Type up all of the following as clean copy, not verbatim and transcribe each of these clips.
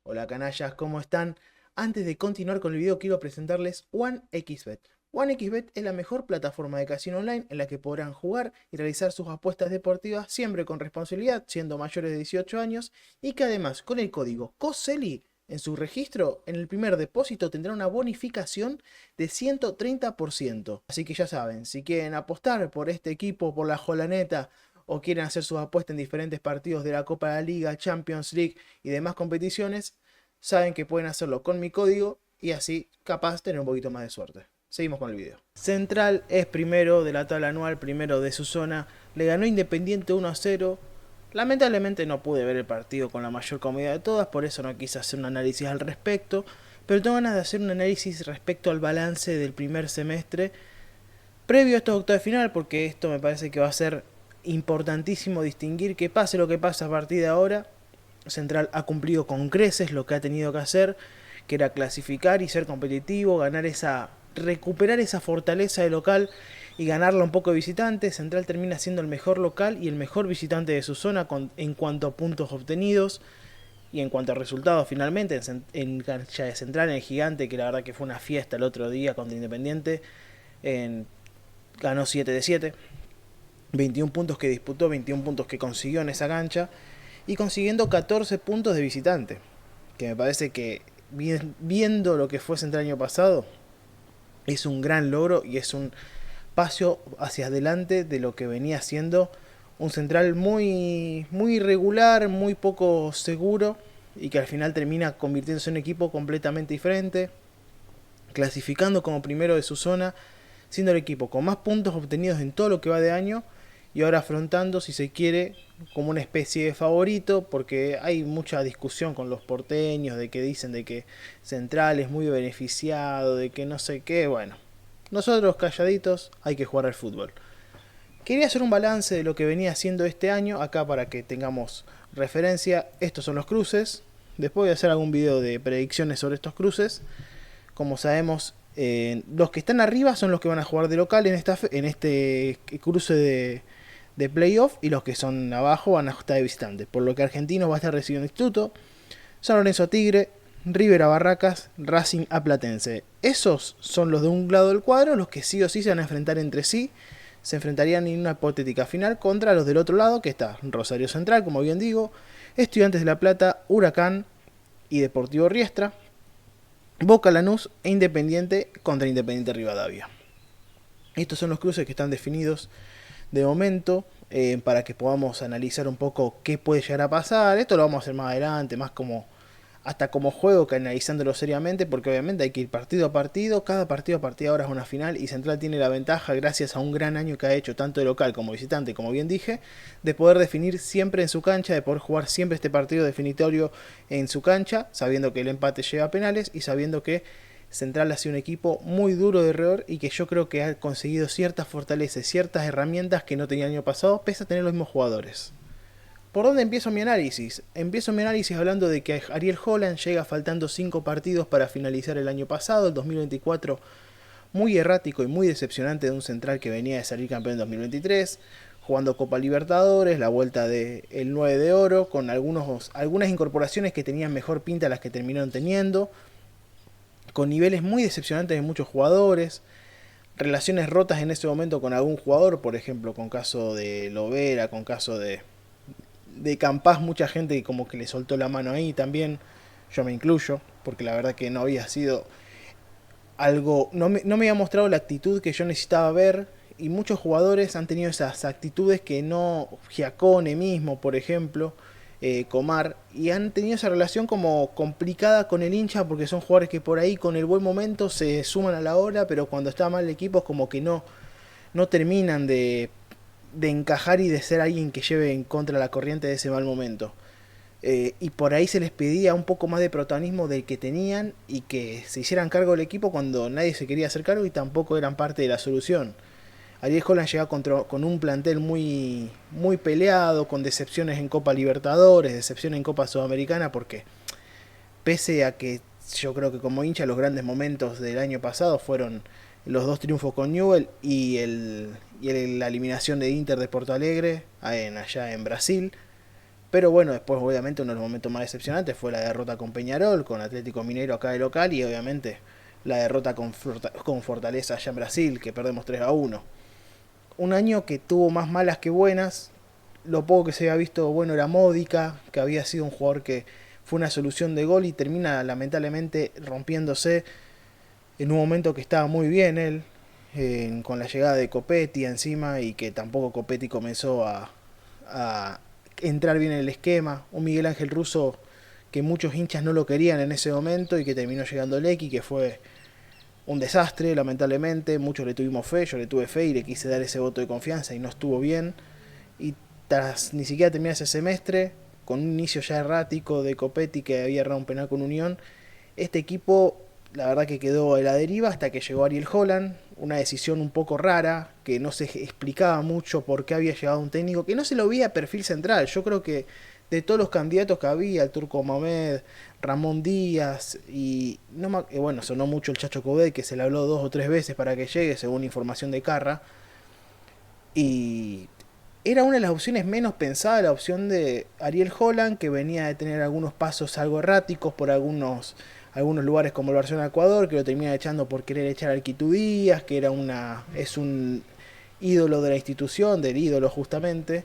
Hola canallas, ¿cómo están? Antes de continuar con el video quiero presentarles OneXBet. OneXBet es la mejor plataforma de casino online en la que podrán jugar y realizar sus apuestas deportivas siempre con responsabilidad, siendo mayores de 18 años, y que además con el código COSELI en su registro, en el primer depósito tendrán una bonificación de 130%. Así que ya saben, si quieren apostar por este equipo, por la Jolaneta, o quieren hacer sus apuestas en diferentes partidos de la Copa de la Liga, Champions League y demás competiciones, saben que pueden hacerlo con mi código y así capaz tener un poquito más de suerte. Seguimos con el video. Central es primero de la tabla anual, primero de su zona, le ganó Independiente 1-0. Lamentablemente no pude ver el partido con la mayor comodidad de todas, por eso no quise hacer un análisis al respecto, pero tengo ganas de hacer un análisis respecto al balance del primer semestre previo a estos octavos de final, porque esto me parece que va a ser importantísimo distinguir que pase lo que pase a partir de ahora. Central ha cumplido con creces lo que ha tenido que hacer, que era clasificar y ser competitivo, recuperar esa fortaleza de local y ganarla un poco de visitante. Central termina siendo el mejor local y el mejor visitante de su zona en cuanto a puntos obtenidos y en cuanto a resultados finalmente. En cancha de Central, en el Gigante, que la verdad que fue una fiesta el otro día contra Independiente, ganó 7 de 7. 21 puntos que disputó, 21 puntos que consiguió en esa cancha y consiguiendo 14 puntos de visitante, que me parece que viendo lo que fue Central el año pasado es un gran logro y es un paso hacia adelante de lo que venía siendo un Central muy irregular, muy poco seguro y que al final termina convirtiéndose en un equipo completamente diferente, clasificando como primero de su zona, siendo el equipo con más puntos obtenidos en todo lo que va de año y ahora afrontando, si se quiere, como una especie de favorito, porque hay mucha discusión con los porteños de que dicen de que Central es muy beneficiado, de que no sé qué. Bueno, nosotros calladitos hay que jugar al fútbol. Quería hacer un balance de lo que venía haciendo este año, acá para que tengamos referencia. Estos son los cruces. Después voy a hacer algún video de predicciones sobre estos cruces. Como sabemos, los que están arriba son los que van a jugar de local en este cruce de playoff, y los que son abajo van a estar de visitante. Por lo que Argentinos va a estar recibiendo Instituto, San Lorenzo a Tigre, River a Barracas, Racing a Platense. Esos son los de un lado del cuadro, los que sí o sí se van a enfrentar entre sí. Se enfrentarían en una hipotética final contra los del otro lado, que está Rosario Central, como bien digo, Estudiantes de La Plata, Huracán y Deportivo Riestra, Boca, Lanús e Independiente contra Independiente Rivadavia. Estos son los cruces que están definidos de momento, para que podamos analizar un poco qué puede llegar a pasar. Esto lo vamos a hacer más adelante, más como hasta como juego que analizándolo seriamente, porque obviamente hay que ir partido a partido. Cada partido a partir de ahora es una final y Central tiene la ventaja, gracias a un gran año que ha hecho tanto de local como visitante, como bien dije, de poder definir siempre en su cancha, de poder jugar siempre este partido definitorio en su cancha, sabiendo que el empate lleva a penales y sabiendo que Central ha sido un equipo muy duro de roer y que yo creo que ha conseguido ciertas fortalezas, ciertas herramientas que no tenía el año pasado, pese a tener los mismos jugadores. ¿Por dónde empiezo mi análisis? Empiezo mi análisis hablando de que Ariel Holland llega faltando 5 partidos para finalizar el año pasado, el 2024, muy errático y muy decepcionante de un Central que venía de salir campeón en 2023, jugando Copa Libertadores, la vuelta del 9 de oro, con algunas incorporaciones que tenían mejor pinta a las que terminaron teniendo, con niveles muy decepcionantes de muchos jugadores, relaciones rotas en ese momento con algún jugador, por ejemplo, con caso de Lovera, con caso de Campas, mucha gente como que le soltó la mano ahí también, yo me incluyo, porque la verdad que no había sido algo, no me había mostrado la actitud que yo necesitaba ver, y muchos jugadores han tenido esas actitudes que no, Giacone mismo, por ejemplo, Comar, y han tenido esa relación como complicada con el hincha, porque son jugadores que por ahí con el buen momento se suman a la hora, pero cuando está mal el equipo es como que no terminan de encajar y de ser alguien que lleve en contra la corriente de ese mal momento. Y por ahí se les pedía un poco más de protagonismo del que tenían y que se hicieran cargo del equipo cuando nadie se quería hacer cargo y tampoco eran parte de la solución. Ariel Holland llega con un plantel muy peleado, con decepciones en Copa Libertadores, decepciones en Copa Sudamericana, porque pese a que yo creo que como hincha los grandes momentos del año pasado fueron los dos triunfos con Newell y la eliminación de Inter de Porto Alegre allá en Brasil. Pero bueno, después obviamente uno de los momentos más decepcionantes fue la derrota con Peñarol, con Atlético Mineiro acá de local y obviamente la derrota con Fortaleza allá en Brasil, que perdemos 3-1. Un año que tuvo más malas que buenas. Lo poco que se había visto bueno era Módica, que había sido un jugador que fue una solución de gol y termina lamentablemente rompiéndose en un momento que estaba muy bien él, con la llegada de Copetti encima y que tampoco Copetti comenzó a entrar bien en el esquema. Un Miguel Ángel Russo que muchos hinchas no lo querían en ese momento y que terminó llegando Lecky, que fue un desastre, lamentablemente. Muchos le tuvimos fe, yo le tuve fe y le quise dar ese voto de confianza y no estuvo bien. Y tras ni siquiera terminar ese semestre, con un inicio ya errático de Copetti que había errado un penal con Unión, este equipo la verdad que quedó a la deriva hasta que llegó Ariel Holland, una decisión un poco rara, que no se explicaba mucho por qué había llegado un técnico, que no se lo veía perfil central. Yo creo que de todos los candidatos que había, el Turco Mohamed, Ramón Díaz y no, bueno, sonó mucho el Chacho Coudet, que se le habló 2 o 3 veces para que llegue, según información de Carra, y era una de las opciones menos pensadas, la opción de Ariel Holland, que venía de tener algunos pasos algo erráticos por algunos lugares como el Barcelona Ecuador, que lo termina echando por querer echar al Quito Díaz, que es un ídolo de la institución, del ídolo justamente,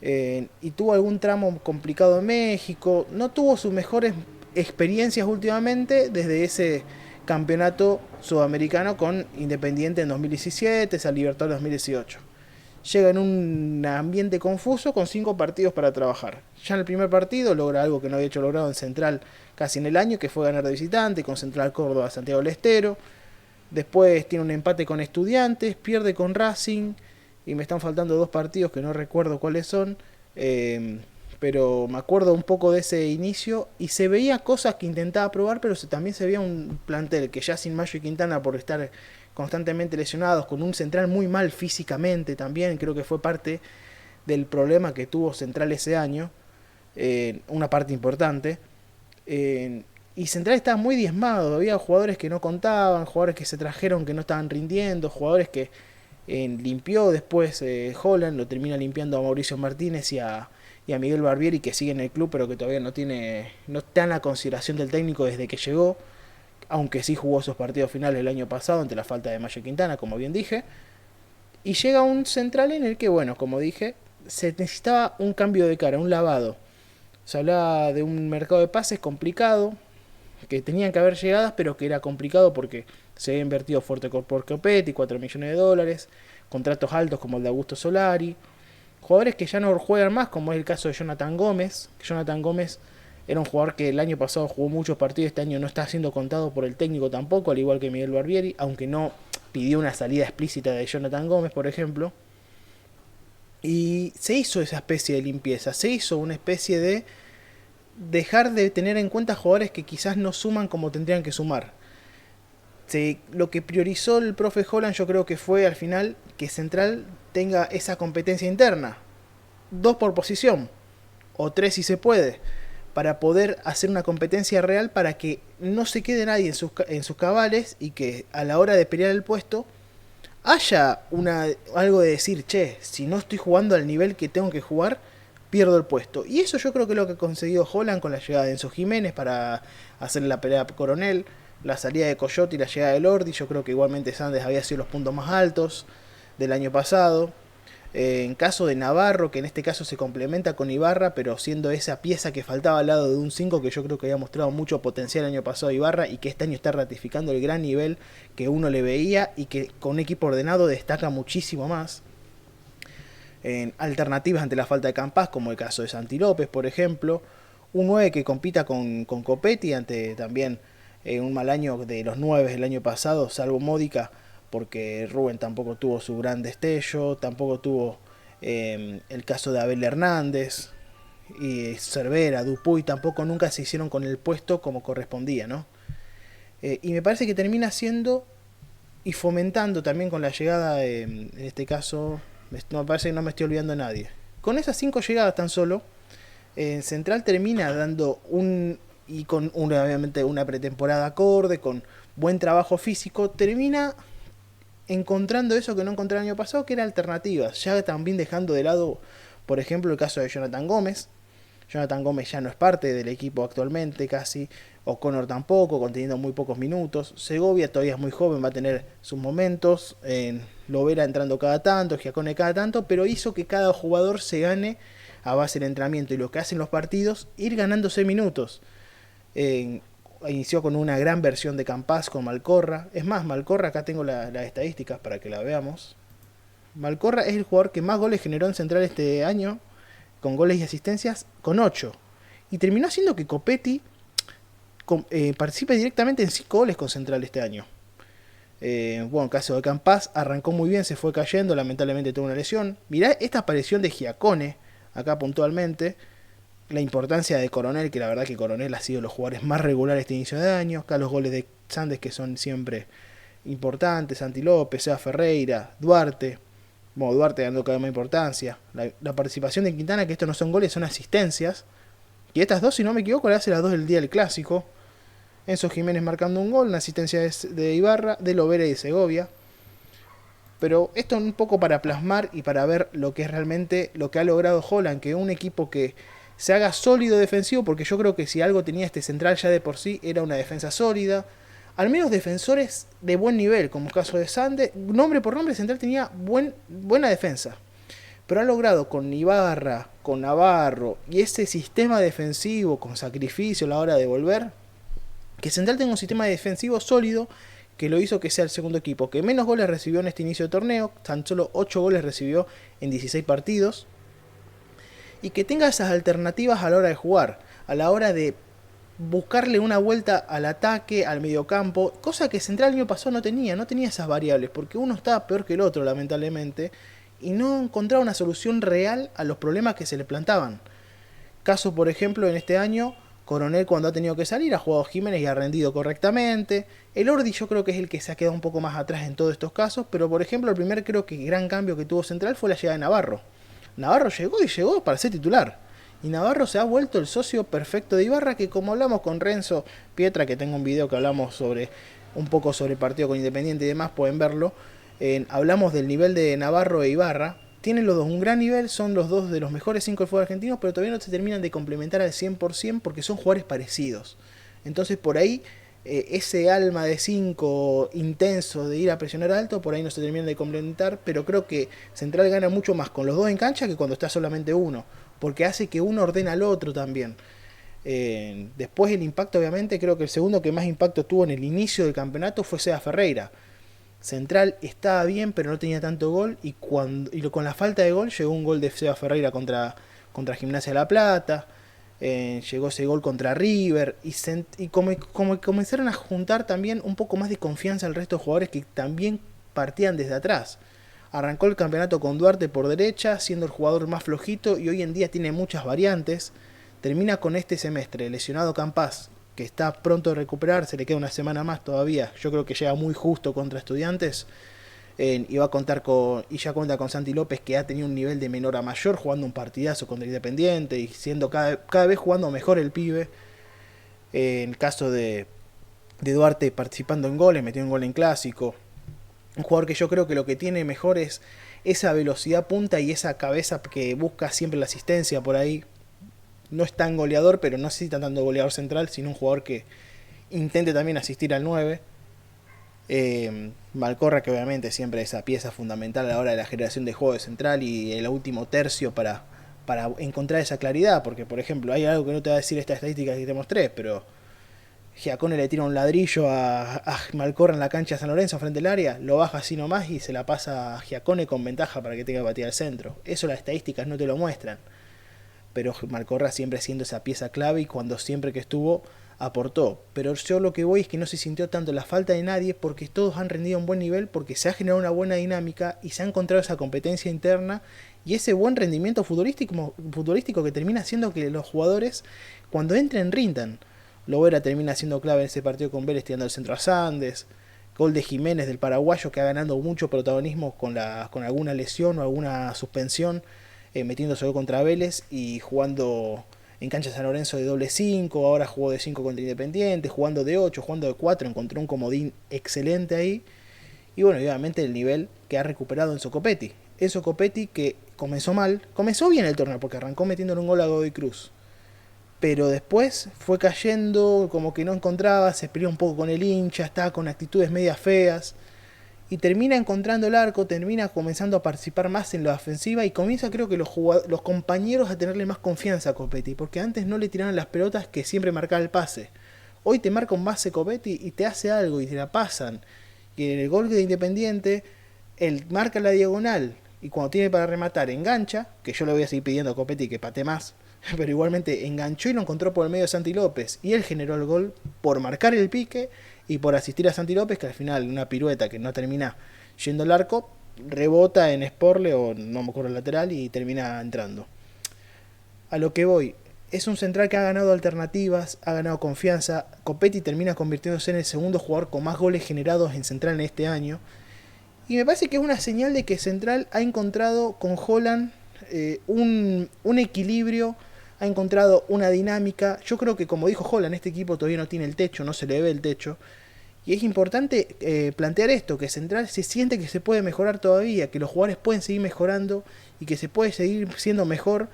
y tuvo algún tramo complicado en México, no tuvo sus mejores experiencias últimamente desde ese campeonato sudamericano con Independiente en 2017, esa Libertadores 2018. Llega en un ambiente confuso con 5 partidos para trabajar. Ya en el primer partido logra algo que no había hecho logrado en Central casi en el año, que fue ganar de visitante con Central Córdoba Santiago del Estero. Después tiene un empate con Estudiantes, pierde con Racing y me están faltando 2 partidos que no recuerdo cuáles son. Pero me acuerdo un poco de ese inicio y se veía cosas que intentaba probar, pero también se veía un plantel que ya sin Mayo y Quintana por estar constantemente lesionados, con un Central muy mal físicamente también, creo que fue parte del problema que tuvo Central ese año, una parte importante. Y Central estaba muy diezmado, había jugadores que no contaban, jugadores que se trajeron que no estaban rindiendo, jugadores que limpió después Holland, lo termina limpiando a Mauricio Martínez y a Miguel Barbieri, que sigue en el club pero que todavía no está en la consideración del técnico desde que llegó, aunque sí jugó esos partidos finales el año pasado ante la falta de Mayo Quintana, como bien dije. Y llega un Central en el que, bueno, como dije, se necesitaba un cambio de cara, un lavado. Se hablaba de un mercado de pases complicado, que tenían que haber llegadas, pero que era complicado porque se había invertido fuerte por Copetti, 4 millones de dólares, contratos altos como el de Augusto Solari, jugadores que ya no juegan más, como es el caso de Jonathan Gómez. Jonathan Gómez era un jugador que el año pasado jugó muchos partidos, este año no está siendo contado por el técnico tampoco, al igual que Miguel Barbieri, aunque no pidió una salida explícita de Jonathan Gómez, por ejemplo. Y se hizo esa especie de limpieza, se hizo una especie de dejar de tener en cuenta jugadores que quizás no suman como tendrían que sumar. Lo que priorizó el profe Holland yo creo que fue al final que Central tenga esa competencia interna. 2 por posición, o 3 si se puede, para poder hacer una competencia real para que no se quede nadie en sus cabales y que a la hora de pelear el puesto haya algo de decir, che, si no estoy jugando al nivel que tengo que jugar, pierdo el puesto. Y eso yo creo que es lo que ha conseguido Holland con la llegada de Enzo Jiménez para hacer la pelea Coronel, la salida de Coyote y la llegada de Lordi. Yo creo que igualmente Sandes había sido los puntos más altos del año pasado. En caso de Navarro, que en este caso se complementa con Ibarra, pero siendo esa pieza que faltaba al lado de un 5, que yo creo que había mostrado mucho potencial el año pasado Ibarra y que este año está ratificando el gran nivel que uno le veía y que con un equipo ordenado destaca muchísimo más. En alternativas ante la falta de Campas, como el caso de Santi López, por ejemplo. Un 9 que compita con Copetti ante también un mal año de los 9 el año pasado, salvo Módica, porque Rubén tampoco tuvo su gran destello, tampoco tuvo el caso de Abel Hernández, y Cervera, Dupuy tampoco nunca se hicieron con el puesto como correspondía, ¿no? Y me parece que termina siendo y fomentando también con la llegada, en este caso, me parece que no me estoy olvidando de nadie. Con esas 5 llegadas tan solo, Central termina dando y con obviamente una pretemporada acorde, con buen trabajo físico, termina encontrando eso que no encontré el año pasado, que era alternativas, ya también dejando de lado, por ejemplo, el caso de Jonathan Gómez, Jonathan Gómez ya no es parte del equipo actualmente casi. O'Connor tampoco, conteniendo muy pocos minutos. Segovia todavía es muy joven, va a tener sus momentos. Lovera entrando cada tanto, Giacone cada tanto, pero hizo que cada jugador se gane a base del entrenamiento y lo que hacen los partidos, ir ganándose minutos. Inició con una gran versión de Campás con Malcorra. Es más, Malcorra, acá tengo las estadísticas para que la veamos. Malcorra es el jugador que más goles generó en Central este año, con goles y asistencias, con 8. Y terminó haciendo que Copetti participe directamente en 5 goles con Central este año. Bueno, caso de Campás, arrancó muy bien, se fue cayendo, lamentablemente tuvo una lesión. Mirá esta aparición de Giacone, acá puntualmente. La importancia de Coronel, que la verdad que Coronel ha sido los jugadores más regulares este inicio de año. Acá los goles de Sandes que son siempre importantes. Santi López, Seba Ferreira, Duarte. Bueno, Duarte dando cada vez más importancia. La participación de Quintana, que estos no son goles, son asistencias. Y estas dos, si no me equivoco, le hace las dos del día del clásico. Enzo Jiménez marcando un gol, una asistencia de Ibarra, de Lovera y de Segovia. Pero esto un poco para plasmar y para ver lo que es realmente lo que ha logrado Holland, que un equipo que se haga sólido defensivo, porque yo creo que si algo tenía este Central ya de por sí era una defensa sólida, al menos defensores de buen nivel, como el caso de Sande, nombre por nombre Central tenía buena defensa, pero ha logrado con Ibarra, con Navarro y ese sistema defensivo con sacrificio a la hora de volver, que Central tenga un sistema defensivo sólido que lo hizo que sea el segundo equipo que menos goles recibió en este inicio de torneo. Tan solo 8 goles recibió en 16 partidos, y que tenga esas alternativas a la hora de jugar, a la hora de buscarle una vuelta al ataque, al mediocampo, cosa que Central el año pasado no tenía esas variables, porque uno estaba peor que el otro lamentablemente, y no encontraba una solución real a los problemas que se le plantaban. Caso por ejemplo en este año, Coronel cuando ha tenido que salir ha jugado Jiménez y ha rendido correctamente. El Ordi yo creo que es el que se ha quedado un poco más atrás en todos estos casos, pero por ejemplo el primer creo que gran cambio que tuvo Central fue la llegada de Navarro. Navarro llegó para ser titular. Y Navarro se ha vuelto el socio perfecto de Ibarra, que como hablamos con Renzo Pietra, que tengo un video que hablamos sobre un poco sobre el partido con Independiente y demás, pueden verlo. Hablamos del nivel de Navarro e Ibarra. Tienen los dos un gran nivel, son los dos de los mejores 5 del fútbol argentino, pero todavía no se terminan de complementar al 100% porque son jugadores parecidos. Entonces por ahí ese alma de 5 intenso de ir a presionar alto, por ahí no se termina de complementar, pero creo que Central gana mucho más con los dos en cancha que cuando está solamente uno, porque hace que uno ordena al otro también. Después el impacto, obviamente, creo que el segundo que más impacto tuvo en el inicio del campeonato fue Seba Ferreira. Central estaba bien, pero no tenía tanto gol, y con la falta de gol llegó un gol de Seba Ferreira contra Gimnasia de La Plata. Llegó ese gol contra River y como comenzaron a juntar también un poco más de confianza al resto de jugadores que también partían desde atrás. Arrancó el campeonato con Duarte por derecha, siendo el jugador más flojito, y hoy en día tiene muchas variantes. Termina con este semestre lesionado Campás, que está pronto de recuperarse, le queda una semana más todavía. Yo creo que llega muy justo contra Estudiantes. Y va a contar y ya cuenta con Santi López, que ha tenido un nivel de menor a mayor, jugando un partidazo contra Independiente y siendo cada vez jugando mejor el pibe. En el caso de Duarte, participando en goles, metió un gol en clásico. Un jugador que yo creo que lo que tiene mejor es esa velocidad punta y esa cabeza que busca siempre la asistencia por ahí. No es tan goleador, pero no necesita tanto goleador central, sino un jugador que intente también asistir al 9. Malcorra, que obviamente siempre es esa pieza fundamental a la hora de la generación de juego de Central y el último tercio para encontrar esa claridad, porque por ejemplo hay algo que no te va a decir esta estadística que te mostré, pero Giacone le tira un ladrillo a Malcorra en la cancha de San Lorenzo frente al área, lo baja así nomás y se la pasa a Giacone con ventaja para que tenga que batir al centro. Eso las estadísticas no te lo muestran, pero Malcorra siempre siendo esa pieza clave y cuando siempre que estuvo aportó. Pero yo lo que voy es que no se sintió tanto la falta de nadie, porque todos han rendido a un buen nivel, porque se ha generado una buena dinámica y se ha encontrado esa competencia interna y ese buen rendimiento futbolístico que termina haciendo que los jugadores cuando entren rindan. Lovera termina siendo clave en ese partido con Vélez tirando el centro a Sandes. Gol de Jiménez del paraguayo, que ha ganado mucho protagonismo con alguna lesión o alguna suspensión, metiéndose contra Vélez y jugando en cancha San Lorenzo de doble 5, ahora jugó de 5 contra Independiente, jugando de 8, jugando de 4, encontró un comodín excelente ahí. Y bueno, obviamente el nivel que ha recuperado Enzo Copetti que comenzó mal, comenzó bien el torneo porque arrancó metiéndole un gol a Godoy Cruz, pero después fue cayendo, como que no encontraba, se peleó un poco con el hincha, estaba con actitudes medias feas, y termina encontrando el arco, termina comenzando a participar más en la ofensiva y comienza creo que los compañeros a tenerle más confianza a Copetti, porque antes no le tiraban las pelotas que siempre marcaba el pase. Hoy te marca un base Copetti y te hace algo y te la pasan. Y en el gol de Independiente, él marca la diagonal y cuando tiene para rematar engancha, que yo le voy a seguir pidiendo a Copetti que pate más, pero igualmente enganchó y lo encontró por el medio de Santi López. Y él generó el gol por marcar el pique y por asistir a Santi López, que al final una pirueta que no termina yendo al arco, rebota en Sporle o no me acuerdo el lateral y termina entrando. A lo que voy, es un central que ha ganado alternativas, ha ganado confianza. Copetti termina convirtiéndose en el segundo jugador con más goles generados en Central en este año. Y me parece que es una señal de que Central ha encontrado con Holland un equilibrio, ha encontrado una dinámica. Yo creo que, como dijo Holland, este equipo todavía no tiene el techo, no se le ve el techo. Y es importante plantear esto, que Central se siente que se puede mejorar todavía, que los jugadores pueden seguir mejorando y que se puede seguir siendo mejor.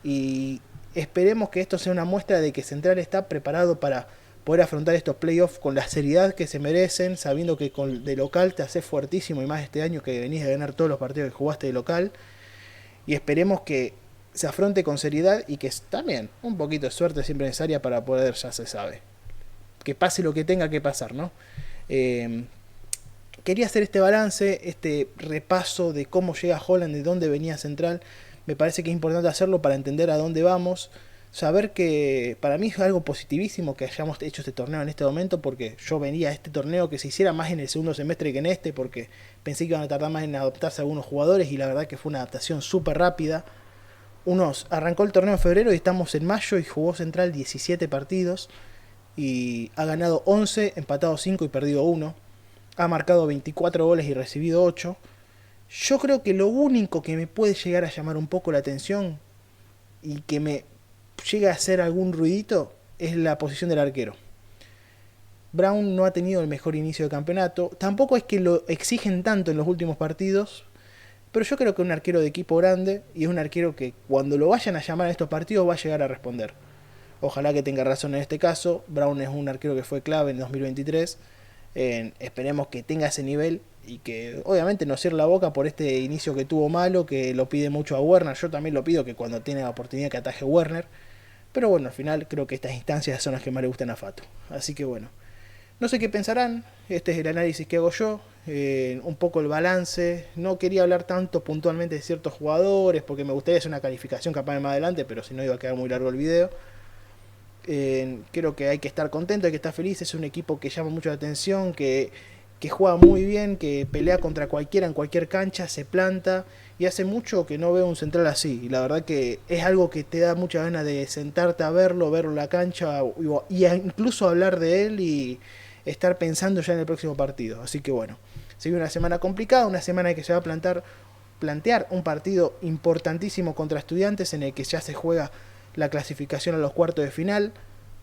Y esperemos que esto sea una muestra de que Central está preparado para poder afrontar estos playoffs con la seriedad que se merecen, sabiendo que de local te haces fuertísimo y más este año que venís de ganar todos los partidos que jugaste de local. Y esperemos que se afronte con seriedad y que también un poquito de suerte siempre necesaria para poder, ya se sabe, que pase lo que tenga que pasar, ¿no? Quería hacer este balance, este repaso de cómo llega Holland, de dónde venía Central. Me parece que es importante hacerlo para entender a dónde vamos. Saber que para mí es algo positivísimo que hayamos hecho este torneo en este momento, porque yo venía a este torneo que se hiciera más en el segundo semestre que en este, porque pensé que iban a tardar más en adaptarse a algunos jugadores y la verdad que fue una adaptación súper rápida. Arrancó el torneo en febrero y estamos en mayo y jugó Central 17 partidos y ha ganado 11, empatado 5 y perdido 1. Ha marcado 24 goles y recibido 8. Yo creo que lo único que me puede llegar a llamar un poco la atención y que me llega a hacer algún ruidito es la posición del arquero. Brown no ha tenido el mejor inicio de campeonato. Tampoco es que lo exigen tanto en los últimos partidos, pero yo creo que es un arquero de equipo grande y es un arquero que cuando lo vayan a llamar a estos partidos va a llegar a responder. Ojalá que tenga razón en este caso. Brown es un arquero que fue clave en 2023. Esperemos que tenga ese nivel y que obviamente no cierre la boca por este inicio que tuvo malo, que lo pide mucho a Werner. Yo también lo pido que cuando tiene la oportunidad que ataje Werner. Pero bueno, al final creo que estas instancias son las que más le gustan a Fato. Así que bueno, no sé qué pensarán. Este es el análisis que hago yo. Un poco el balance. No quería hablar tanto puntualmente de ciertos jugadores porque me gustaría hacer una calificación capaz más adelante, pero si no iba a quedar muy largo el video. Creo que hay que estar contento, hay que estar feliz. Es un equipo que llama mucho la atención, que juega muy bien, que pelea contra cualquiera en cualquier cancha, se planta. Y hace mucho que no veo un Central así. Y la verdad que es algo que te da mucha ganas de sentarte a verlo en la cancha y incluso hablar de él y estar pensando ya en el próximo partido. Así que bueno, sigue una semana complicada, una semana en que se va a plantear un partido importantísimo contra Estudiantes en el que ya se juega la clasificación a los cuartos de final.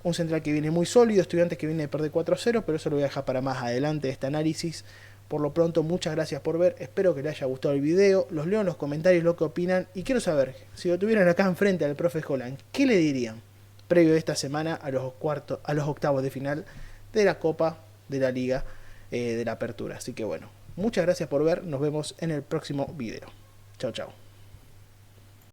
Un Central que viene muy sólido, Estudiantes que viene de perder 4-0, pero eso lo voy a dejar para más adelante este análisis. Por lo pronto, muchas gracias por ver, espero que les haya gustado el video, los leo en los comentarios lo que opinan y quiero saber, si lo tuvieran acá enfrente al profe Holland, ¿qué le dirían previo de esta semana a los octavos de final de la Copa de la Liga de la Apertura? Así que bueno, muchas gracias por ver, nos vemos en el próximo video. Chao, chao.